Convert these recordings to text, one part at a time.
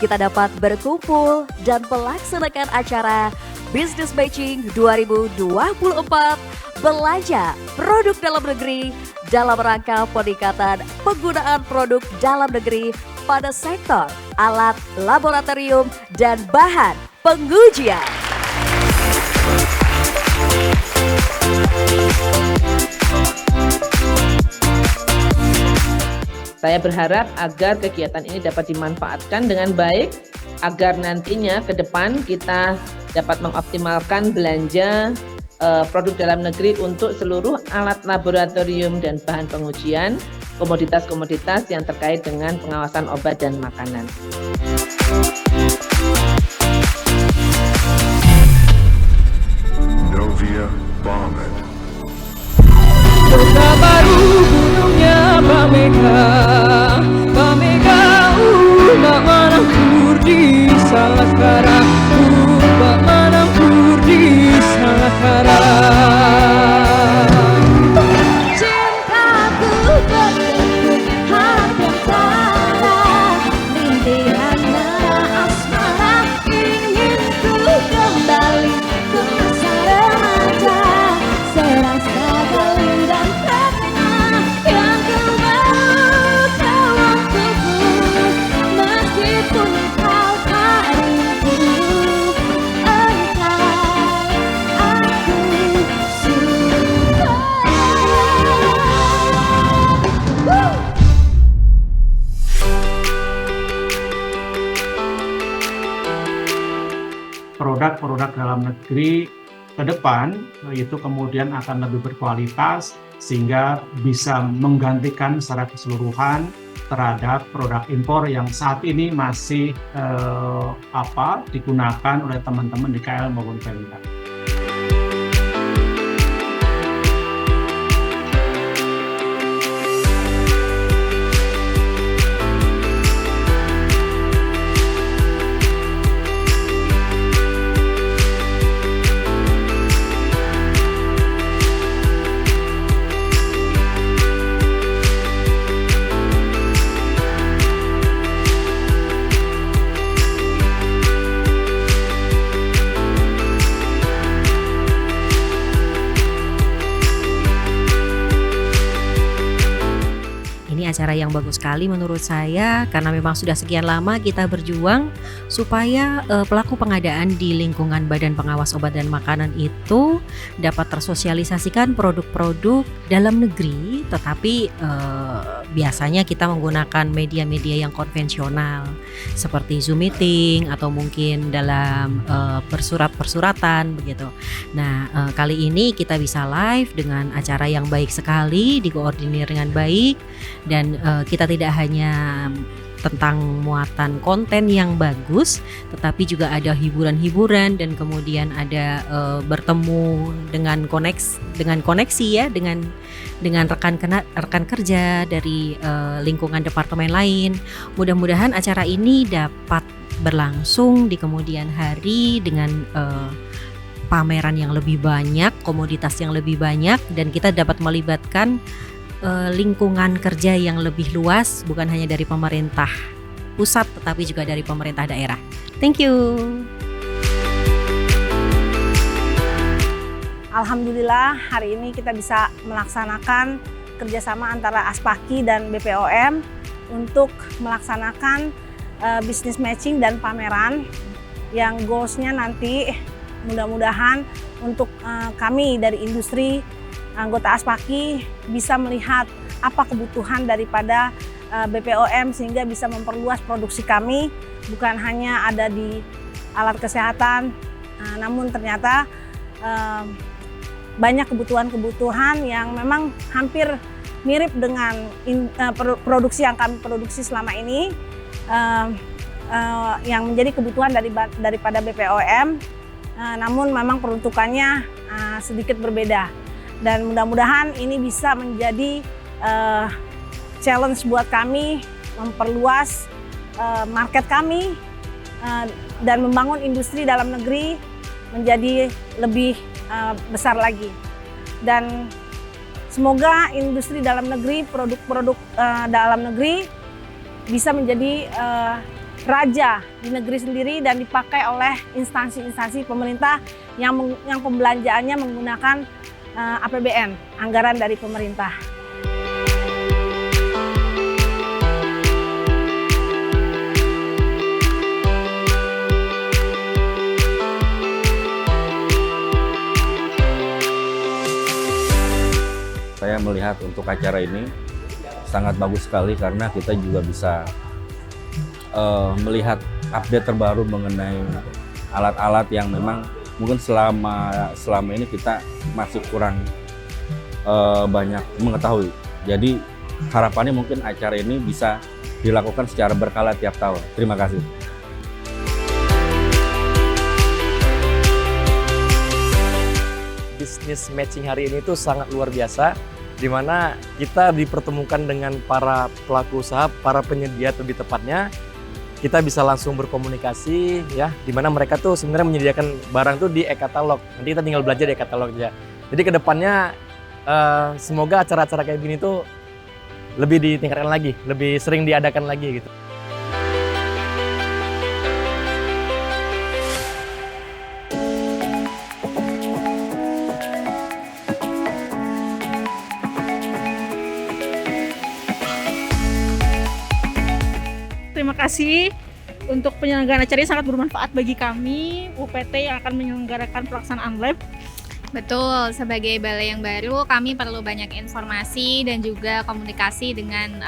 kita dapat berkumpul dan melaksanakan acara Business Matching 2024 belanja produk dalam negeri dalam rangka peningkatan penggunaan produk dalam negeri pada sektor alat laboratorium dan bahan pengujian. Saya berharap agar kegiatan ini dapat dimanfaatkan dengan baik, agar nantinya ke depan kita dapat mengoptimalkan belanja produk dalam negeri untuk seluruh alat laboratorium dan bahan pengujian, komoditas-komoditas yang terkait dengan pengawasan obat dan makanan. Novia Barman. Kota baru gunungnya Pamega, Mbak Manampur di Salakara, Mbak Manampur di Salakara. Cintaku berbentuk harga rintihan asmara, ingin ku kembali ke masa remaja, serasa galau dan pernah yang ku bawa dalam tubuh, meskipun kau tak rindu, entah aku suka. Produk-produk dalam negeri ke depan itu kemudian akan lebih berkualitas sehingga bisa menggantikan secara keseluruhan terhadap produk impor yang saat ini masih digunakan oleh teman-teman di KL maupun Pemda. Ini acara yang bagus sekali menurut saya karena memang sudah sekian lama kita berjuang supaya pelaku pengadaan di lingkungan Badan Pengawas Obat dan Makanan itu dapat tersosialisasikan produk-produk dalam negeri, tetapi biasanya kita menggunakan media-media yang konvensional seperti Zoom meeting atau mungkin dalam persuratan begitu. Nah, kali ini kita bisa live dengan acara yang baik sekali, dikoordinir dengan baik. Dan kita tidak hanya tentang muatan konten yang bagus, tetapi juga ada hiburan-hiburan dan kemudian ada bertemu dengan koneksi ya dengan rekan kerja dari lingkungan departemen lain. Mudah-mudahan acara ini dapat berlangsung di kemudian hari dengan pameran yang lebih banyak, komoditas yang lebih banyak, dan kita dapat melibatkan lingkungan kerja yang lebih luas, bukan hanya dari pemerintah pusat tetapi juga dari pemerintah daerah. Thank you. Alhamdulillah hari ini kita bisa melaksanakan kerjasama antara Aspaki dan BPOM untuk melaksanakan business matching dan pameran yang goalsnya nanti mudah-mudahan untuk kami dari industri anggota Aspaki bisa melihat apa kebutuhan daripada BPOM sehingga bisa memperluas produksi kami, bukan hanya ada di alat kesehatan, namun ternyata banyak kebutuhan-kebutuhan yang memang hampir mirip dengan produksi yang kami produksi selama ini, yang menjadi kebutuhan daripada BPOM, namun memang peruntukannya sedikit berbeda. Dan mudah-mudahan ini bisa menjadi challenge buat kami memperluas market kami dan membangun industri dalam negeri menjadi lebih besar lagi. Dan semoga industri dalam negeri, produk-produk dalam negeri bisa menjadi raja di negeri sendiri dan dipakai oleh instansi-instansi pemerintah yang pembelanjaannya menggunakan APBN, anggaran dari pemerintah. Saya melihat untuk acara ini sangat bagus sekali karena kita juga bisa melihat update terbaru mengenai alat-alat yang memang mungkin selama ini kita masih kurang banyak mengetahui. Jadi harapannya mungkin acara ini bisa dilakukan secara berkala tiap tahun. Terima kasih. Bisnis matching hari ini tuh sangat luar biasa, di mana kita dipertemukan dengan para pelaku usaha, para penyedia lebih tepatnya. Kita bisa langsung berkomunikasi ya, di mana mereka tuh sebenarnya menyediakan barang tuh di e-katalog. Nanti kita tinggal belanja di e-katalog aja. Jadi kedepannya semoga acara-acara kayak gini tuh lebih ditingkatkan lagi, lebih sering diadakan lagi gitu. Terima kasih untuk penyelenggaraan acara ini, sangat bermanfaat bagi kami UPT yang akan menyelenggarakan pelaksanaan lab. Betul, sebagai balai yang baru kami perlu banyak informasi dan juga komunikasi dengan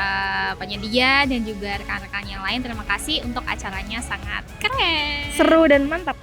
penyedia dan juga rekan-rekan yang lain. Terima kasih untuk acaranya, sangat keren. Seru dan mantap.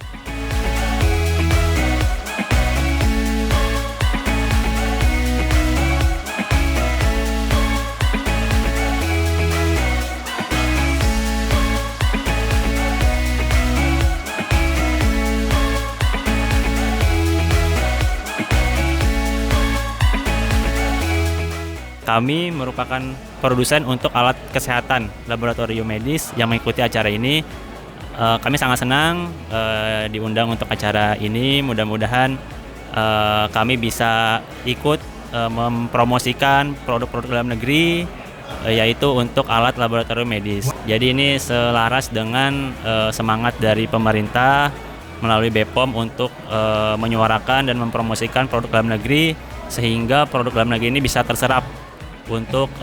Kami merupakan produsen untuk alat kesehatan laboratorium medis yang mengikuti acara ini. Kami sangat senang diundang untuk acara ini. Mudah-mudahan kami bisa ikut mempromosikan produk-produk dalam negeri, yaitu untuk alat laboratorium medis. Jadi ini selaras dengan semangat dari pemerintah melalui BPOM untuk menyuarakan dan mempromosikan produk dalam negeri, sehingga produk dalam negeri ini bisa terserap untuk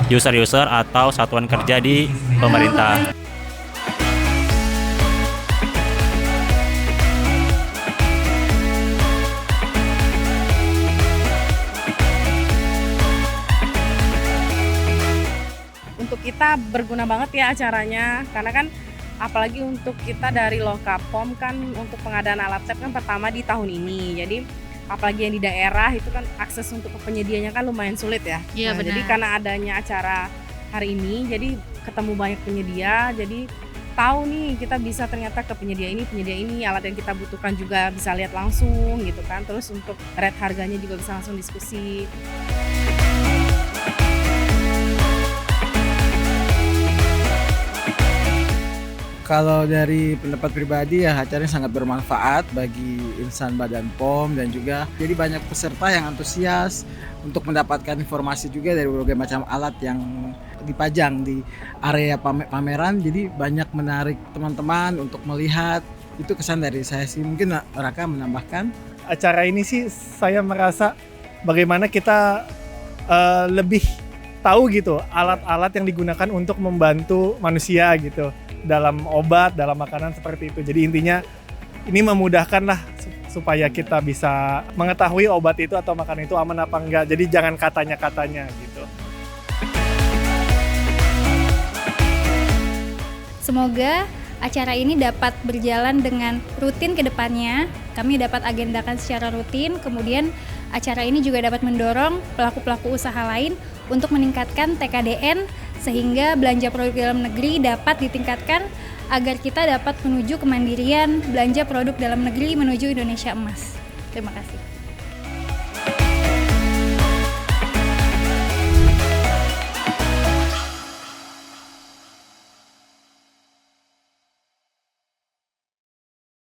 user-user atau satuan kerja di pemerintah. Untuk kita berguna banget ya acaranya, karena kan apalagi untuk kita dari Lokapom kan untuk pengadaan alat lab kan pertama di tahun ini. Jadi apalagi yang di daerah itu kan akses untuk penyedianya kan lumayan sulit ya. Iya, benar. Jadi karena adanya acara hari ini, jadi ketemu banyak penyedia, jadi tahu nih kita bisa ternyata ke penyedia ini, alat yang kita butuhkan juga bisa lihat langsung gitu kan. Terus untuk rate harganya juga bisa langsung diskusi. Kalau dari pendapat pribadi ya acaranya sangat bermanfaat bagi insan Badan POM dan juga jadi banyak peserta yang antusias untuk mendapatkan informasi juga dari berbagai macam alat yang dipajang di area pameran. Jadi banyak menarik teman-teman untuk melihat. Itu kesan dari saya sih. Mungkin Raka menambahkan. Acara ini sih saya merasa bagaimana kita lebih tahu gitu alat-alat yang digunakan untuk membantu manusia gitu. Dalam obat, dalam makanan seperti itu. Jadi intinya ini memudahkan lah supaya kita bisa mengetahui obat itu atau makanan itu aman apa enggak. Jadi jangan katanya-katanya gitu. Semoga acara ini dapat berjalan dengan rutin ke depannya. Kami dapat agendakan secara rutin, kemudian acara ini juga dapat mendorong pelaku-pelaku usaha lain untuk meningkatkan TKDN sehingga belanja produk dalam negeri dapat ditingkatkan agar kita dapat menuju kemandirian belanja produk dalam negeri menuju Indonesia Emas. Terima kasih.